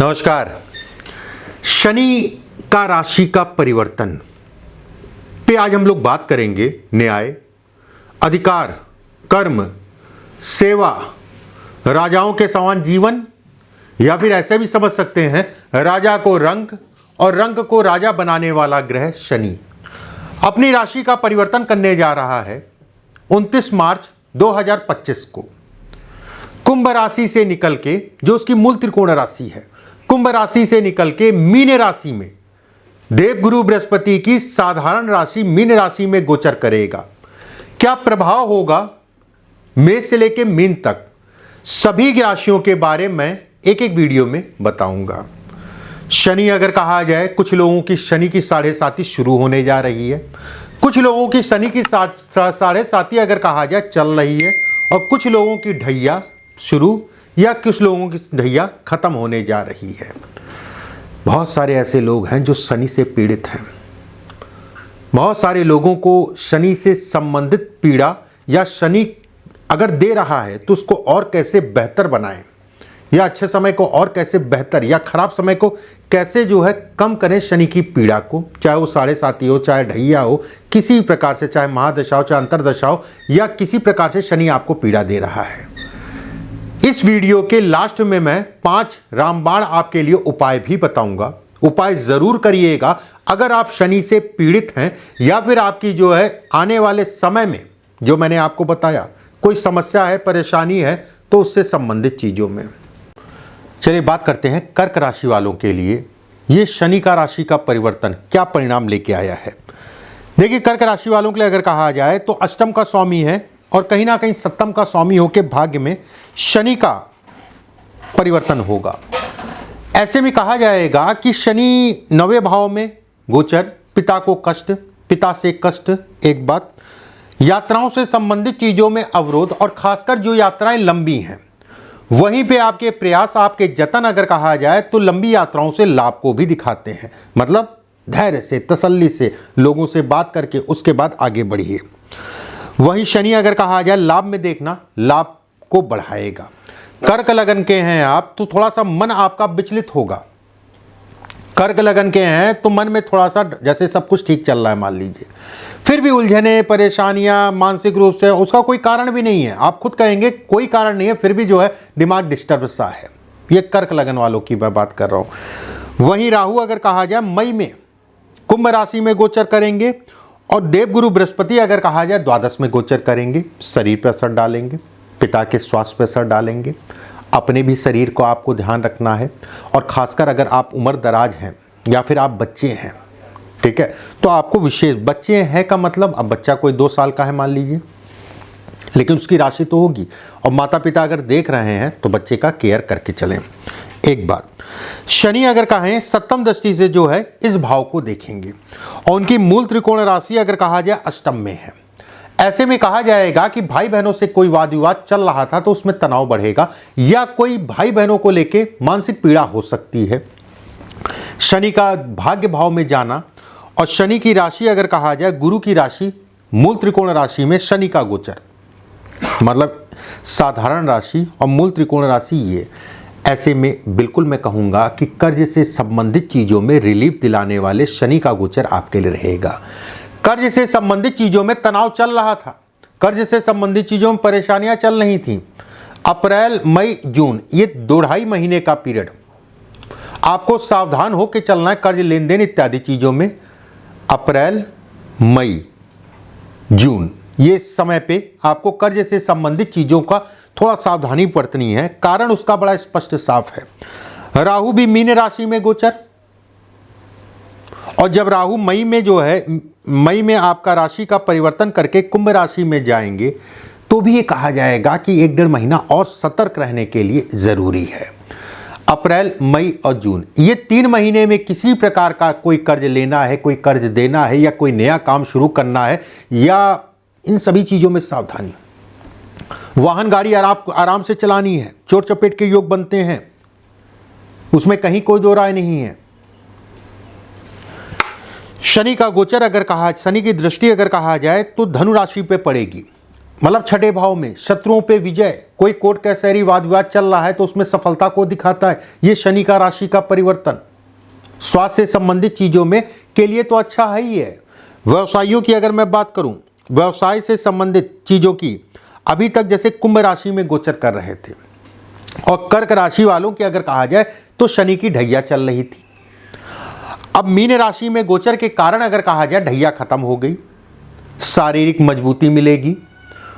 नमस्कार। शनि का राशि का परिवर्तन पे आज हम लोग बात करेंगे। न्याय, अधिकार, कर्म, सेवा, राजाओं के समान जीवन, या फिर ऐसे भी समझ सकते हैं राजा को रंग और रंग को राजा बनाने वाला ग्रह शनि अपनी राशि का परिवर्तन करने जा रहा है 29 मार्च 2025 को। कुंभ राशि से निकल के, जो उसकी मूल त्रिकोण राशि है, कुंभ राशि से निकल के मीन राशि में देवगुरु बृहस्पति की साधारण राशि मीन राशि में गोचर करेगा। क्या प्रभाव होगा मेष से लेकर मीन तक, सभी राशियों के बारे में एक एक वीडियो में बताऊंगा। शनि अगर कहा जाए, कुछ लोगों की शनि की 7.5 शुरू होने जा रही है, कुछ लोगों की शनि की 7.5 अगर कहा जाए चल रही है, और कुछ लोगों की ढैया शुरू या कुछ लोगों की ढैया खत्म होने जा रही है। बहुत सारे ऐसे लोग हैं जो शनि से पीड़ित हैं। बहुत सारे लोगों को शनि से संबंधित पीड़ा या शनि अगर दे रहा है तो उसको और कैसे बेहतर बनाएं, या अच्छे समय को और कैसे बेहतर, या खराब समय को कैसे जो है कम करें शनि की पीड़ा को, चाहे वो 7.5 हो, चाहे ढैया हो, किसी प्रकार से, चाहे महादशा हो, चाहे अंतरदशा हो, या किसी प्रकार से शनि आपको पीड़ा दे रहा है। इस वीडियो के लास्ट में मैं 5 रामबाण आपके लिए उपाय भी बताऊंगा। उपाय जरूर करिएगा अगर आप शनि से पीड़ित हैं, या फिर आपकी जो है आने वाले समय में जो मैंने आपको बताया कोई समस्या है, परेशानी है, तो उससे संबंधित चीज़ों में। चलिए बात करते हैं कर्क राशि वालों के लिए ये शनि का राशि का परिवर्तन क्या परिणाम लेके आया है। देखिए, कर्क राशि वालों के लिए अगर कहा जाए तो अष्टम का स्वामी है और कहीं ना कहीं सप्तम का स्वामी होकर भाग्य में शनि का परिवर्तन होगा। ऐसे में कहा जाएगा कि शनि 9वें भाव में गोचर, पिता को कष्ट, पिता से कष्ट, एक बात, यात्राओं से संबंधित चीज़ों में अवरोध, और खासकर जो यात्राएं लंबी हैं वहीं पे आपके प्रयास, आपके जतन अगर कहा जाए तो लंबी यात्राओं से लाभ को भी दिखाते हैं। मतलब धैर्य से, तसल्ली से लोगों से बात करके उसके बाद आगे बढ़िए। वहीं शनि अगर कहा जाए लाभ में देखना, लाभ को बढ़ाएगा। कर्क लगन के हैं आप तो थोड़ा सा मन आपका विचलित होगा। कर्क लगन के हैं तो मन में थोड़ा सा, जैसे सब कुछ ठीक चल रहा है मान लीजिए, फिर भी उलझने, परेशानियां, मानसिक रूप से उसका कोई कारण भी नहीं है, आप खुद कहेंगे कोई कारण नहीं है, फिर भी जो है दिमाग डिस्टर्ब सा है। ये कर्क लगन वालों की मैं बात कर रहा हूं। वहीं राहु अगर कहा जाए मई में कुंभ राशि में गोचर करेंगे, और देवगुरु बृहस्पति अगर कहा जाए द्वादश में गोचर करेंगे। शरीर पर असर डालेंगे, पिता के स्वास्थ्य पर असर डालेंगे, अपने भी शरीर को आपको ध्यान रखना है। और खासकर अगर आप उम्र दराज हैं या फिर आप बच्चे हैं, ठीक है, तो आपको विशेष, बच्चे हैं का मतलब अब बच्चा कोई 2 साल का है मान लीजिए, लेकिन उसकी राशि तो होगी, और माता पिता अगर देख रहे हैं तो बच्चे का केयर करके चलें। एक बात, शनि अगर कहें सप्तम दृष्टि से जो है इस भाव को देखेंगे, और उनकी मूल त्रिकोण राशि अगर कहा जाए अष्टम में है। ऐसे में कहा जाएगा कि भाई बहनों से कोई वाद विवाद चल रहा था तो उसमें तनाव बढ़ेगा, या कोई भाई बहनों को लेके मानसिक पीड़ा हो सकती है। शनि का भाग्य भाव में जाना, और शनि की राशि अगर कहा जाए गुरु की राशि मूल त्रिकोण राशि में शनि का गोचर, मतलब साधारण राशि और मूल त्रिकोण राशि ये। ऐसे में बिल्कुल मैं कहूँगा कि कर्ज से संबंधित चीज़ों में रिलीफ दिलाने वाले शनि का गोचर आपके लिए रहेगा। कर्ज से संबंधित चीज़ों में तनाव चल रहा था, कर्ज से संबंधित चीज़ों में परेशानियां चल रही थीं। अप्रैल, मई, जून, ये 2.5 महीने का पीरियड आपको सावधान होकर चलना है कर्ज लेन देन इत्यादि चीज़ों में। अप्रैल, मई, जून, ये समय पे आपको कर्ज से संबंधित चीज़ों का थोड़ा सावधानी बरतनी है, कारण उसका बड़ा स्पष्ट साफ है। राहु भी मीन राशि में गोचर, और जब राहु मई में जो है, मई में आपका राशि का परिवर्तन करके कुंभ राशि में जाएंगे, तो भी ये कहा जाएगा कि 1-1.5 महीना और सतर्क रहने के लिए ज़रूरी है। अप्रैल, मई और जून, ये 3 महीने में किसी प्रकार का कोई कर्ज लेना है, कोई कर्ज देना है, या कोई नया काम शुरू करना है, या इन सभी चीज़ों में सावधानी। वाहन गाड़ी आराम से चलानी है, चोट चपेट के योग बनते हैं, उसमें कहीं कोई दो राय नहीं है। शनि का गोचर अगर कहा, शनि की दृष्टि अगर कहा जाए तो धनु राशि पे पड़ेगी, मतलब छठे भाव में शत्रुओं पे विजय, कोई कोर्ट कचहरी वाद विवाद चल रहा है तो उसमें सफलता को दिखाता है। ये शनि का राशि का परिवर्तन स्वास्थ्य से संबंधित चीजों में के लिए तो अच्छा है ही है। व्यवसायियों की अगर मैं बात करूं, व्यवसाय से संबंधित चीजों की अभी तक जैसे कुंभ राशि में गोचर कर रहे थे, और कर्क राशि वालों की अगर कहा जाए तो शनि की ढैया चल रही थी। अब मीन राशि में गोचर के कारण अगर कहा जाए ढैया खत्म हो गई, शारीरिक मजबूती मिलेगी।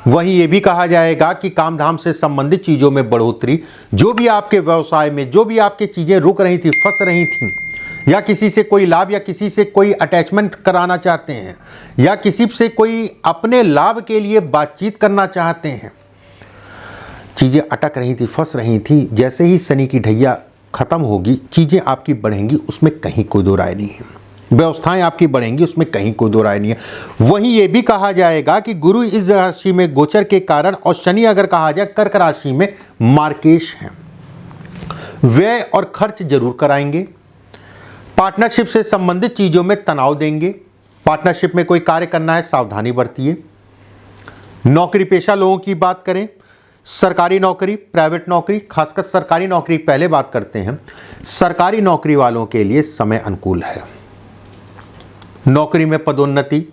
वहीं ये भी कहा जाएगा कि काम धाम से संबंधित चीज़ों में बढ़ोतरी, जो भी आपके व्यवसाय में जो भी आपकी चीज़ें रुक रही थी, फंस रही थी, या किसी से कोई लाभ या किसी से कोई अटैचमेंट कराना चाहते हैं, या किसी से कोई अपने लाभ के लिए बातचीत करना चाहते हैं, चीज़ें अटक रही थी, फंस रही थी, जैसे ही शनि की ढैया खत्म होगी चीज़ें आपकी बढ़ेंगी, उसमें कहीं कोई दो राय नहीं है। व्यवस्थाएं आपकी बढ़ेंगी, उसमें कहीं कोई दो राय नहीं है। वहीं ये भी कहा जाएगा कि गुरु इस राशि में गोचर के कारण और शनि अगर कहा जाए कर्क राशि में मार्केश है, व्यय और खर्च जरूर कराएंगे। पार्टनरशिप से संबंधित चीज़ों में तनाव देंगे। पार्टनरशिप में कोई कार्य करना है, सावधानी बरतिए। नौकरी पेशा लोगों की बात करें, सरकारी नौकरी, प्राइवेट नौकरी, खासकर सरकारी नौकरी पहले बात करते हैं। सरकारी नौकरी वालों के लिए समय अनुकूल है। नौकरी में पदोन्नति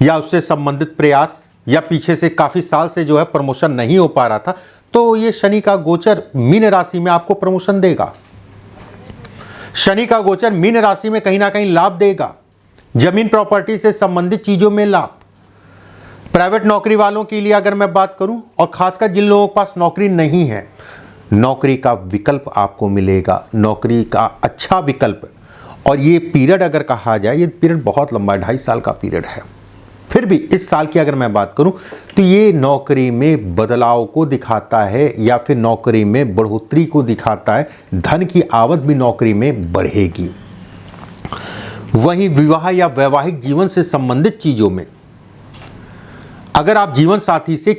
या उससे संबंधित प्रयास, या पीछे से काफ़ी साल से जो है प्रमोशन नहीं हो पा रहा था, तो ये शनि का गोचर मीन राशि में आपको प्रमोशन देगा। शनि का गोचर मीन राशि में कहीं ना कहीं लाभ देगा। जमीन प्रॉपर्टी से संबंधित चीज़ों में लाभ। प्राइवेट नौकरी वालों के लिए अगर मैं बात करूं, और खासकर जिन लोगों के पास नौकरी नहीं है, नौकरी का विकल्प आपको मिलेगा, नौकरी का अच्छा विकल्प। और ये पीरियड अगर कहा जाए, ये पीरियड बहुत लंबा है, 2.5 साल का पीरियड है। फिर भी इस साल की अगर मैं बात करूं तो ये नौकरी में बदलाव को दिखाता है, या फिर नौकरी में बढ़ोतरी को दिखाता है। धन की आवक भी नौकरी में बढ़ेगी। वहीं विवाह या वैवाहिक जीवन से संबंधित चीज़ों में अगर आप जीवन साथी से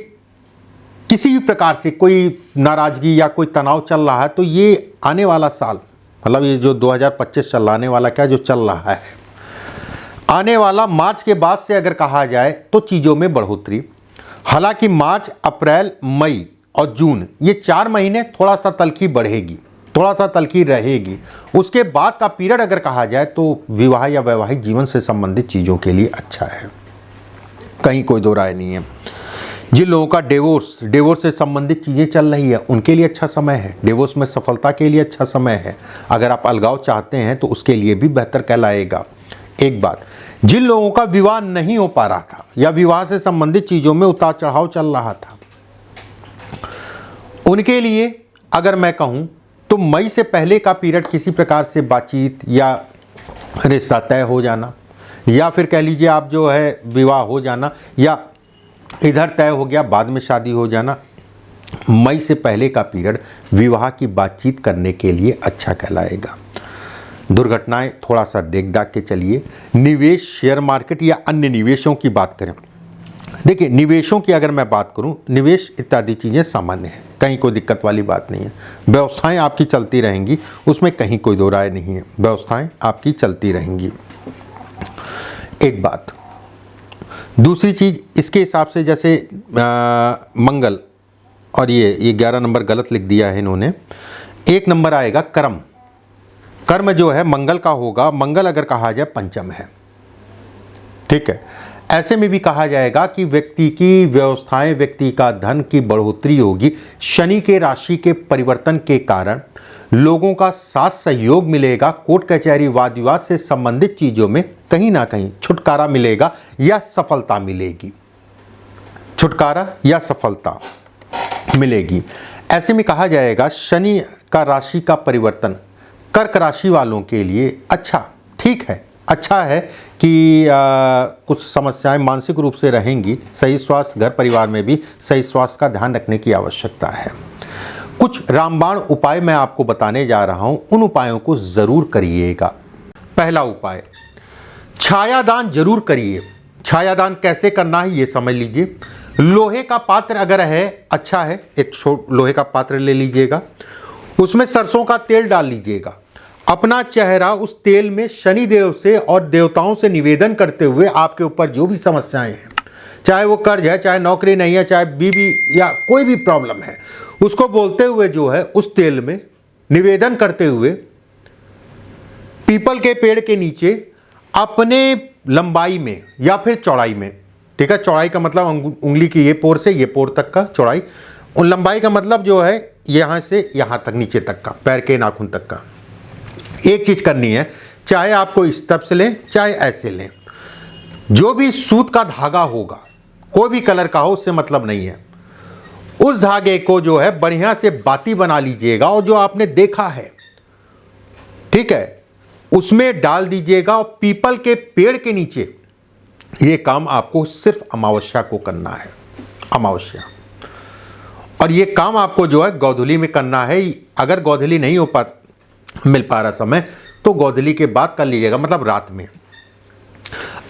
किसी भी प्रकार से कोई नाराज़गी या कोई तनाव चल रहा है, तो ये आने वाला साल, मतलब ये जो 2025 चलाने वाला क्या जो चल रहा है, आने वाला मार्च के बाद से अगर कहा जाए तो चीज़ों में बढ़ोतरी। हालांकि मार्च, अप्रैल, मई और जून ये 4 महीने थोड़ा सा तलखी बढ़ेगी, थोड़ा सा तलखी रहेगी। उसके बाद का पीरियड अगर कहा जाए तो विवाह या वैवाहिक जीवन से संबंधित चीज़ों के लिए अच्छा है, कहीं कोई दो राय नहीं है। जिन लोगों का डिवोर्स से संबंधित चीज़ें चल रही है, उनके लिए अच्छा समय है। डिवोर्स में सफलता के लिए अच्छा समय है। अगर आप अलगाव चाहते हैं तो उसके लिए भी बेहतर कहलाएगा। एक बात, जिन लोगों का विवाह नहीं हो पा रहा था या विवाह से संबंधित चीज़ों में उतार चढ़ाव चल रहा था, उनके लिए अगर मैं कहूँ तो मई से पहले का पीरियड किसी प्रकार से बातचीत या रिश्ता तय हो जाना, या फिर कह लीजिए आप जो है विवाह हो जाना, या इधर तय हो गया बाद में शादी हो जाना, मई से पहले का पीरियड विवाह की बातचीत करने के लिए अच्छा कहलाएगा। दुर्घटनाएं थोड़ा सा देख दाख के चलिए। निवेश, शेयर मार्केट या अन्य निवेशों की बात करें, देखिए निवेशों की अगर मैं बात करूं, निवेश इत्यादि चीज़ें सामान्य हैं, कहीं कोई दिक्कत वाली बात नहीं है। व्यवस्थाएं आपकी चलती रहेंगी, उसमें कहीं कोई दो राय नहीं है, व्यवस्थाएं आपकी चलती रहेंगी। एक बात, दूसरी चीज़ इसके हिसाब से जैसे मंगल, और ये 11 नंबर गलत लिख दिया है इन्होंने। 1 नंबर आएगा कर्म। कर्म जो है मंगल का होगा। मंगल अगर कहा जाए पंचम है, ठीक है। ऐसे में भी कहा जाएगा कि व्यक्ति की व्यवस्थाएं, व्यक्ति का धन की बढ़ोतरी होगी। शनि के राशि के परिवर्तन के कारण लोगों का साथ सहयोग मिलेगा। कोर्ट कचहरी वाद विवाद से संबंधित चीज़ों में कहीं ना कहीं छुटकारा मिलेगा या सफलता मिलेगी, छुटकारा या सफलता मिलेगी। ऐसे में कहा जाएगा शनि का राशि का परिवर्तन कर्क राशि वालों के लिए अच्छा, ठीक है, अच्छा है कि कुछ समस्याएं मानसिक रूप से रहेंगी। सही स्वास्थ्य, घर परिवार में भी सही स्वास्थ्य का ध्यान रखने की आवश्यकता है। कुछ रामबाण उपाय मैं आपको बताने जा रहा हूं, उन उपायों को ज़रूर करिएगा। पहला उपाय, छायादान जरूर करिए। छायादान कैसे करना है ये समझ लीजिए। लोहे का पात्र अगर है, अच्छा है, एक लोहे का पात्र ले लीजिएगा, उसमें सरसों का तेल डाल लीजिएगा। अपना चेहरा उस तेल में शनि देव से और देवताओं से निवेदन करते हुए आपके ऊपर जो भी समस्याएं हैं, चाहे वो कर्ज है, चाहे नौकरी नहीं है, चाहे बीवी या कोई भी प्रॉब्लम है, उसको बोलते हुए जो है उस तेल में निवेदन करते हुए पीपल के पेड़ के नीचे अपने लंबाई में या फिर चौड़ाई में, ठीक है, चौड़ाई का मतलब उंगली की ये पोर से ये पोर तक का चौड़ाई, और लंबाई का मतलब जो है यहाँ से यहाँ तक नीचे तक का, पैर के नाखून तक का। एक चीज़ करनी है, चाहे आपको इस तरफ से लें चाहे ऐसे लें, जो भी सूत का धागा होगा, कोई भी कलर का हो, उससे मतलब नहीं है, उस धागे को जो है बढ़िया से बाती बना लीजिएगा और जो आपने देखा है, ठीक है, उसमें डाल दीजिएगा और पीपल के पेड़ के नीचे ये काम आपको सिर्फ अमावस्या को करना है, अमावस्या। और ये काम आपको जो है गोधूली में करना है। अगर गोधूली नहीं मिल पा रहा समय तो गोधूली के बाद कर लीजिएगा, मतलब रात में।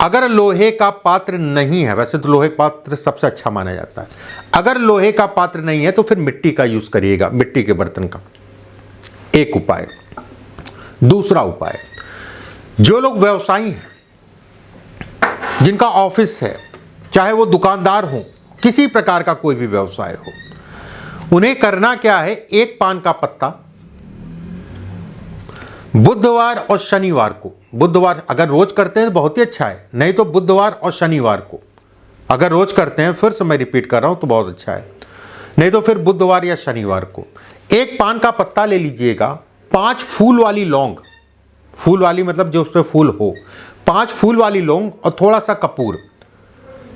अगर लोहे का पात्र नहीं है, वैसे तो लोहे का पात्र सबसे अच्छा माना जाता है, अगर लोहे का पात्र नहीं है तो फिर मिट्टी का यूज करिएगा, मिट्टी के बर्तन का, एक उपाय। दूसरा उपाय, जो लोग व्यवसायी हैं, जिनका ऑफिस है, चाहे वो दुकानदार हो, किसी प्रकार का कोई भी व्यवसाय हो, उन्हें करना क्या है, एक पान का पत्ता बुधवार और शनिवार को, बुधवार अगर रोज करते हैं तो बहुत ही अच्छा है, नहीं तो बुधवार और शनिवार को अगर रोज करते हैं, फिर से मैं रिपीट कर रहा हूं, तो बहुत अच्छा है, नहीं तो फिर बुधवार या शनिवार को एक पान का पत्ता ले लीजिएगा, 5 फूल वाली लौंग, फूल वाली मतलब जो उसमें फूल हो, 5 फूल वाली लौंग और थोड़ा सा कपूर,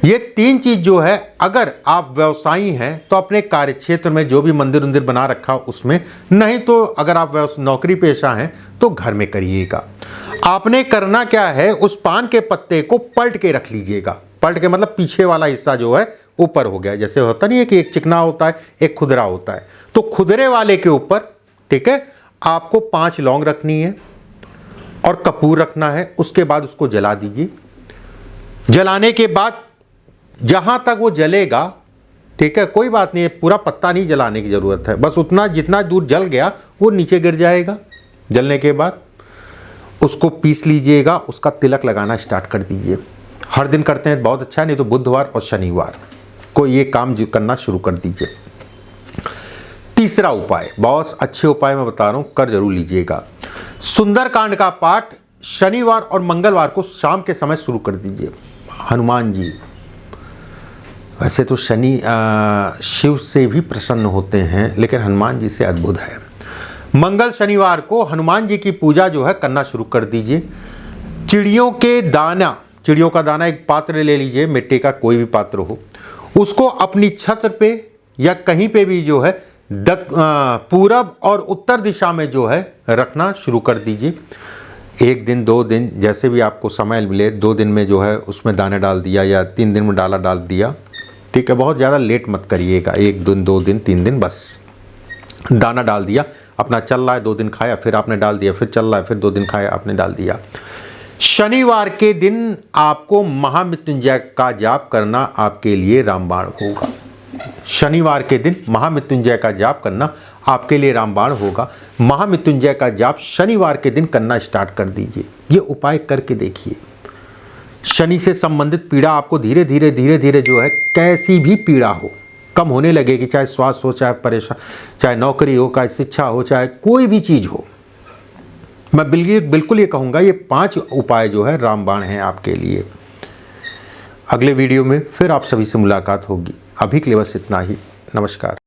ये 3 चीज जो है, अगर आप व्यवसायी हैं तो अपने कार्य क्षेत्र में जो भी मंदिर उंदिर बना रखा उसमें, नहीं तो अगर आप नौकरी पेशा हैं तो घर में करिएगा। आपने करना क्या है, उस पान के पत्ते को पलट के रख लीजिएगा, पलट के मतलब पीछे वाला हिस्सा जो है ऊपर हो गया, जैसे होता नहीं है कि एक चिकना होता है एक खुदरा होता है, तो खुदरे वाले के ऊपर, ठीक है, आपको 5 लौंग रखनी है और कपूर रखना है। उसके बाद उसको जला दीजिए। जलाने के बाद जहां तक वो जलेगा, ठीक है, कोई बात नहीं है, पूरा पत्ता नहीं जलाने की जरूरत है, बस उतना जितना दूर जल गया वो नीचे गिर जाएगा। जलने के बाद उसको पीस लीजिएगा, उसका तिलक लगाना स्टार्ट कर दीजिए। हर दिन करते हैं बहुत अच्छा, नहीं तो बुधवार और शनिवार को ये काम करना शुरू कर दीजिए। तीसरा उपाय, बहुत अच्छे उपाय मैं बता रहा हूं, कर जरूर लीजिएगा। सुंदरकांड का पाठ शनिवार और मंगलवार को शाम के समय शुरू कर दीजिए। हनुमान जी, वैसे तो शनि शिव से भी प्रसन्न होते हैं, लेकिन हनुमान जी से अद्भुत है। मंगल शनिवार को हनुमान जी की पूजा जो है करना शुरू कर दीजिए। चिड़ियों का दाना एक पात्र ले लीजिए, मिट्टी का कोई भी पात्र हो, उसको अपनी छत पे या कहीं पे भी जो है पूरब और उत्तर दिशा में जो है रखना शुरू कर दीजिए। 1 दिन 2 दिन जैसे भी आपको समय मिले, 2 दिन में जो है उसमें दाने डाल दिया या 3 दिन में डाल दिया, ठीक है, बहुत ज़्यादा लेट मत करिएगा, 1 दिन 2 दिन 3 दिन बस दाना डाल दिया, अपना चल रहा है, 2 दिन खाया, फिर आपने डाल दिया, फिर चल रहा है, फिर 2 दिन खाया, आपने डाल दिया। शनिवार के दिन आपको महामृत्युंजय का जाप करना आपके लिए रामबाण होगा। शनिवार के दिन महामृत्युंजय का जाप करना आपके लिए रामबाण होगा। महामृत्युंजय का जाप शनिवार के दिन करना स्टार्ट कर दीजिए। ये उपाय करके देखिए, शनि से संबंधित पीड़ा आपको धीरे धीरे जो है, कैसी भी पीड़ा हो, कम होने लगेगी, चाहे स्वास्थ्य हो, चाहे परेशान, चाहे नौकरी हो, चाहे शिक्षा हो, चाहे कोई भी चीज़ हो। मैं बिल्कुल ये कहूँगा, ये 5 उपाय जो है रामबाण हैं आपके लिए। अगले वीडियो में फिर आप सभी से मुलाकात होगी। अभी के लिए बस इतना ही। नमस्कार।